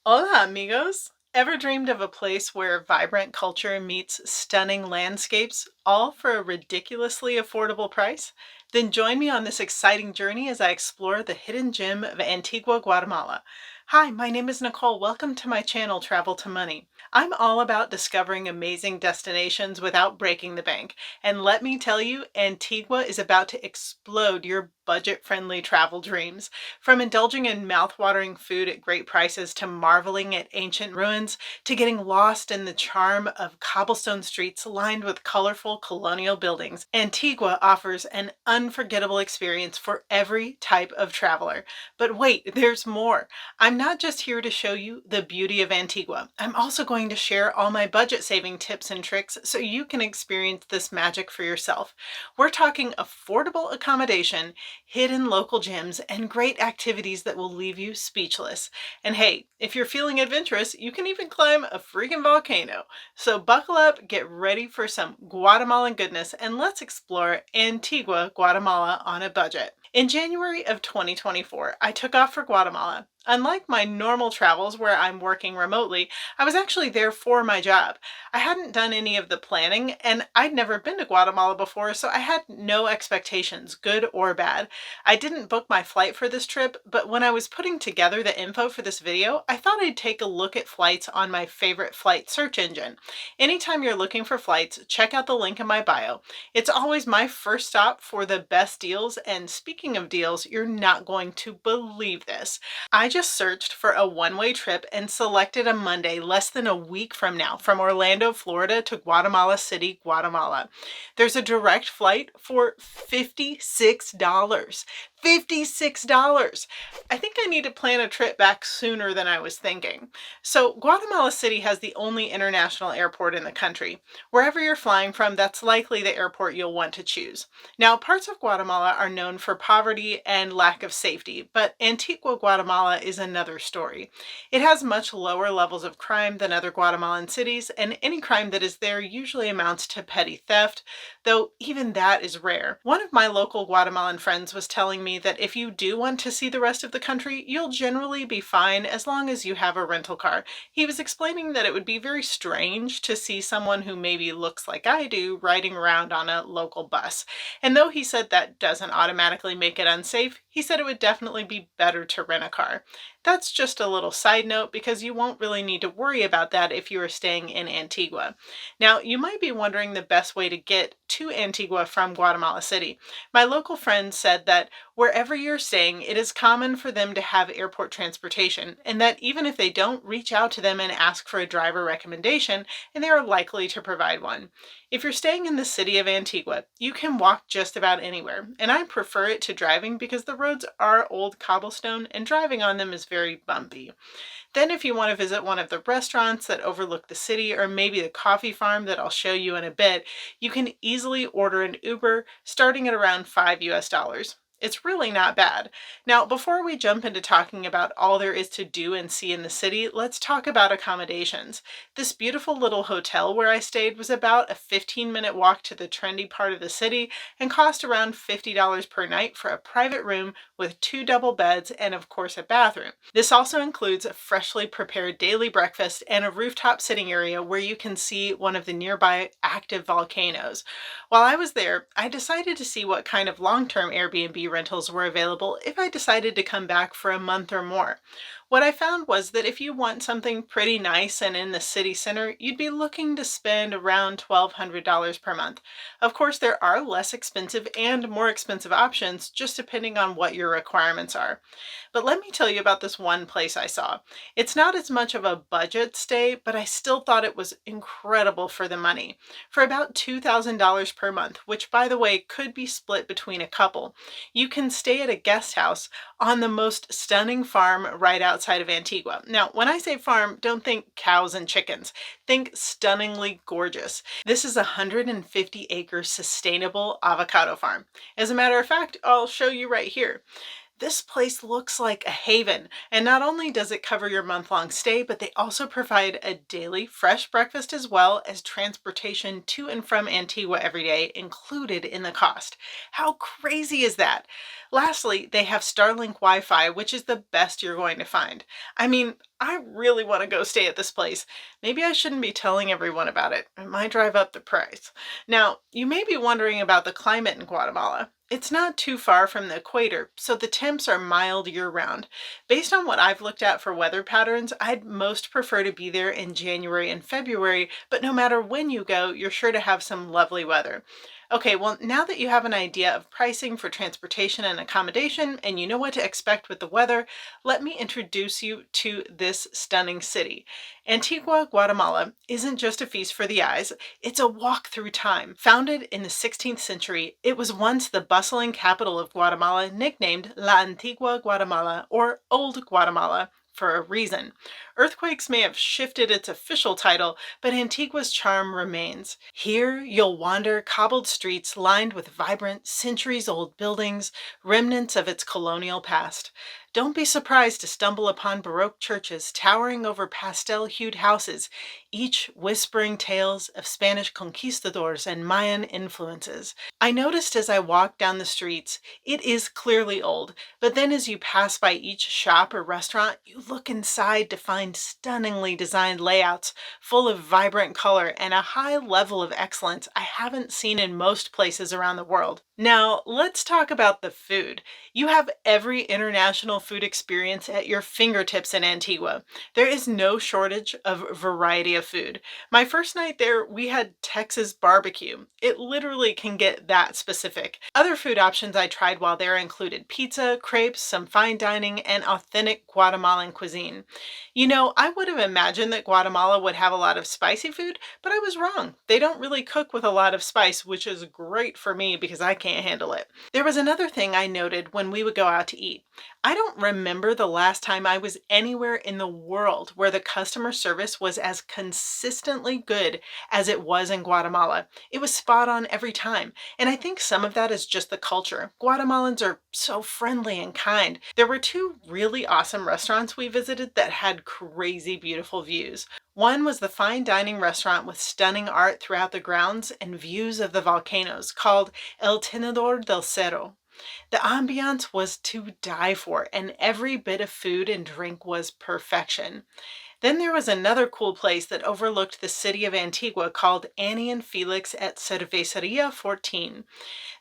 Hola, amigos! Ever dreamed of a place where vibrant culture meets stunning landscapes, all for a ridiculously affordable price? Then join me on this exciting journey as I explore the hidden gem of Antigua, Guatemala. Hi, my name is Nicole. Welcome to my channel, Travel to Money. I'm all about discovering amazing destinations without breaking the bank. And let me tell you, Antigua is about to explode your budget-friendly travel dreams. From indulging in mouth-watering food at great prices to marveling at ancient ruins to getting lost in the charm of cobblestone streets lined with colorful colonial buildings, Antigua offers an unforgettable experience for every type of traveler. But wait, there's more. I'm not just here to show you the beauty of Antigua. I'm also going to share all my budget-saving tips and tricks so you can experience this magic for yourself. We're talking affordable accommodation, hidden local gems, and great activities that will leave you speechless. And hey, if you're feeling adventurous, you can even climb a freaking volcano. So buckle up, get ready for some Guatemalan goodness, and let's explore Antigua, Guatemala on a budget. In January of 2024, I took off for Guatemala. Unlike my normal travels where I'm working remotely, I was actually there for my job. I hadn't done any of the planning, and I'd never been to Guatemala before, so I had no expectations, good or bad. I didn't book my flight for this trip, but when I was putting together the info for this video, I thought I'd take a look at flights on my favorite flight search engine. Anytime you're looking for flights, check out the link in my bio. It's always my first stop for the best deals, and speaking of deals, you're not going to believe this. I just searched for a one-way trip and selected a Monday less than a week from now from Orlando, Florida to Guatemala City, Guatemala. There's a direct flight for $56. $56. I think I need to plan a trip back sooner than I was thinking. So Guatemala City has the only international airport in the country. Wherever you're flying from, that's likely the airport you'll want to choose. Now, parts of Guatemala are known for poverty and lack of safety, but Antigua, Guatemala is another story. It has much lower levels of crime than other Guatemalan cities, and any crime that is there usually amounts to petty theft, though even that is rare. One of my local Guatemalan friends was telling me that if you do want to see the rest of the country, you'll generally be fine as long as you have a rental car. He was explaining that it would be very strange to see someone who maybe looks like I do riding around on a local bus. And though he said that doesn't automatically make it unsafe, he said it would definitely be better to rent a car. That's just a little side note because you won't really need to worry about that if you are staying in Antigua. Now, you might be wondering the best way to get to Antigua from Guatemala City. My local friend said that wherever you're staying, it is common for them to have airport transportation, and that even if they don't, reach out to them and ask for a driver recommendation, and they are likely to provide one. If you're staying in the city of Antigua, you can walk just about anywhere, and I prefer it to driving because the roads are old cobblestone and driving on them is very bumpy. Then if you want to visit one of the restaurants that overlook the city, or maybe the coffee farm that I'll show you in a bit, you can easily order an Uber starting at around $5 US. It's really not bad. Now, before we jump into talking about all there is to do and see in the city, let's talk about accommodations. This beautiful little hotel where I stayed was about a 15-minute walk to the trendy part of the city and cost around $50 per night for a private room with 2 double beds and of course a bathroom. This also includes a freshly prepared daily breakfast and a rooftop sitting area where you can see one of the nearby active volcanoes. While I was there, I decided to see what kind of long-term Airbnb rentals were available if I decided to come back for a month or more. What I found was that if you want something pretty nice and in the city center, you'd be looking to spend around $1,200 per month. Of course, there are less expensive and more expensive options, just depending on what your requirements are. But let me tell you about this one place I saw. It's not as much of a budget stay, but I still thought it was incredible for the money. For about $2,000 per month, which by the way could be split between a couple, you can stay at a guest house on the most stunning farm right outside of Antigua. Now, when I say farm, don't think cows and chickens. Think stunningly gorgeous. This is a 150-acre sustainable avocado farm. As a matter of fact, I'll show you right here. This place looks like a haven, and not only does it cover your month-long stay, but they also provide a daily fresh breakfast as well as transportation to and from Antigua every day included in the cost. How crazy is that? Lastly, they have Starlink Wi-Fi, which is the best you're going to find. I mean, I really want to go stay at this place. Maybe I shouldn't be telling everyone about it. It might drive up the price. Now, you may be wondering about the climate in Guatemala. It's not too far from the equator, so the temps are mild year-round. Based on what I've looked at for weather patterns, I'd most prefer to be there in January and February, but no matter when you go, you're sure to have some lovely weather. Okay, well, now that you have an idea of pricing for transportation and accommodation, and you know what to expect with the weather, let me introduce you to this stunning city. Antigua, Guatemala isn't just a feast for the eyes, it's a walk through time. Founded in the 16th century, it was once the bustling capital of Guatemala, nicknamed La Antigua Guatemala, or Old Guatemala, for a reason. Earthquakes may have shifted its official title, but Antigua's charm remains. Here, you'll wander cobbled streets lined with vibrant, centuries-old buildings, remnants of its colonial past. Don't be surprised to stumble upon Baroque churches towering over pastel-hued houses, each whispering tales of Spanish conquistadors and Mayan influences. I noticed as I walked down the streets, it is clearly old, but then as you pass by each shop or restaurant, you look inside to find stunningly designed layouts full of vibrant color and a high level of excellence I haven't seen in most places around the world. Now, let's talk about the food. You have every international food experience at your fingertips in Antigua. There is no shortage of variety of food. My first night there, we had Texas barbecue. It literally can get that specific. Other food options I tried while there included pizza, crepes, some fine dining, and authentic Guatemalan cuisine. You know, I would have imagined that Guatemala would have a lot of spicy food, but I was wrong. They don't really cook with a lot of spice, which is great for me because I can't handle it. There was another thing I noted when we would go out to eat. I don't remember the last time I was anywhere in the world where the customer service was as consistently good as it was in Guatemala. It was spot on every time, and I think some of that is just the culture. Guatemalans are so friendly and kind. There were two really awesome restaurants we visited that had crazy beautiful views. One was the fine dining restaurant with stunning art throughout the grounds and views of the volcanoes called El Tenedor del Cerro. The ambiance was to die for, and every bit of food and drink was perfection. Then there was another cool place that overlooked the city of Antigua called Annie and Felix at Cerveceria 14.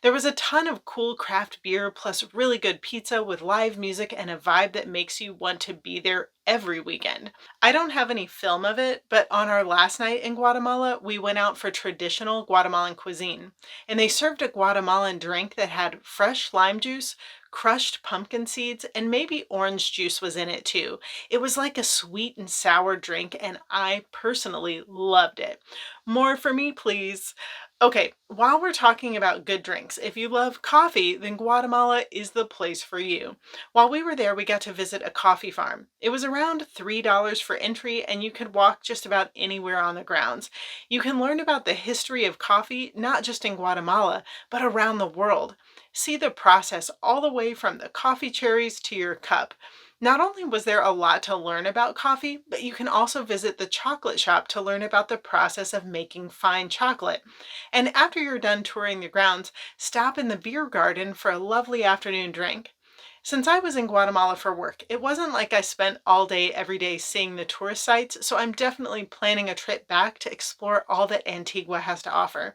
There was a ton of cool craft beer plus really good pizza with live music and a vibe that makes you want to be there every weekend. I don't have any film of it, but on our last night in Guatemala, we went out for traditional Guatemalan cuisine, and they served a Guatemalan drink that had fresh lime juice, crushed pumpkin seeds, and maybe orange juice was in it too. It was like a sweet and sour drink, and I personally loved it. More for me, please. Okay, while we're talking about good drinks, if you love coffee, then Guatemala is the place for you. While we were there, we got to visit a coffee farm. It was around $3 for entry, and you could walk just about anywhere on the grounds. You can learn about the history of coffee, not just in Guatemala, but around the world. See the process all the way from the coffee cherries to your cup. Not only was there a lot to learn about coffee, but you can also visit the chocolate shop to learn about the process of making fine chocolate. And after you're done touring the grounds, stop in the beer garden for a lovely afternoon drink. Since I was in Guatemala for work, it wasn't like I spent all day every day seeing the tourist sites, so I'm definitely planning a trip back to explore all that Antigua has to offer.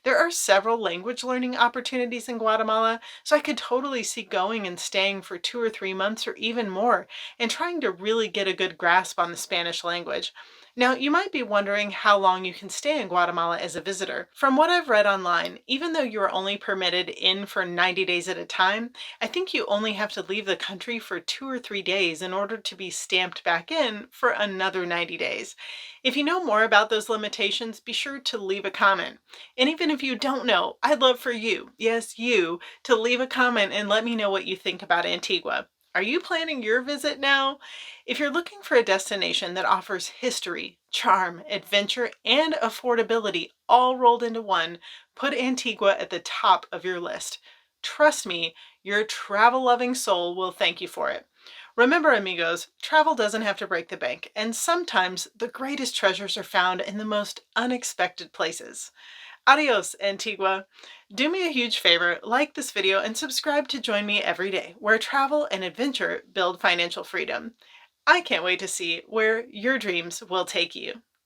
There are several language learning opportunities in Guatemala, so I could totally see going and staying for 2 or 3 months or even more and trying to really get a good grasp on the Spanish language. Now, you might be wondering how long you can stay in Guatemala as a visitor. From what I've read online, even though you are only permitted in for 90 days at a time, I think you only have to leave the country for 2 or 3 days in order to be stamped back in for another 90 days. If you know more about those limitations, be sure to leave a comment. And even if you don't know, I'd love for you, yes, you, to leave a comment and let me know what you think about Antigua. Are you planning your visit now? If you're looking for a destination that offers history, charm, adventure, and affordability all rolled into one, put Antigua at the top of your list. Trust me, Your travel-loving soul will thank you for it. Remember, amigos, travel doesn't have to break the bank, and sometimes the greatest treasures are found in the most unexpected places. Adios, Antigua. Do me a huge favor, like this video and subscribe to join me every day, where travel and adventure build financial freedom. I can't wait to see where your dreams will take you.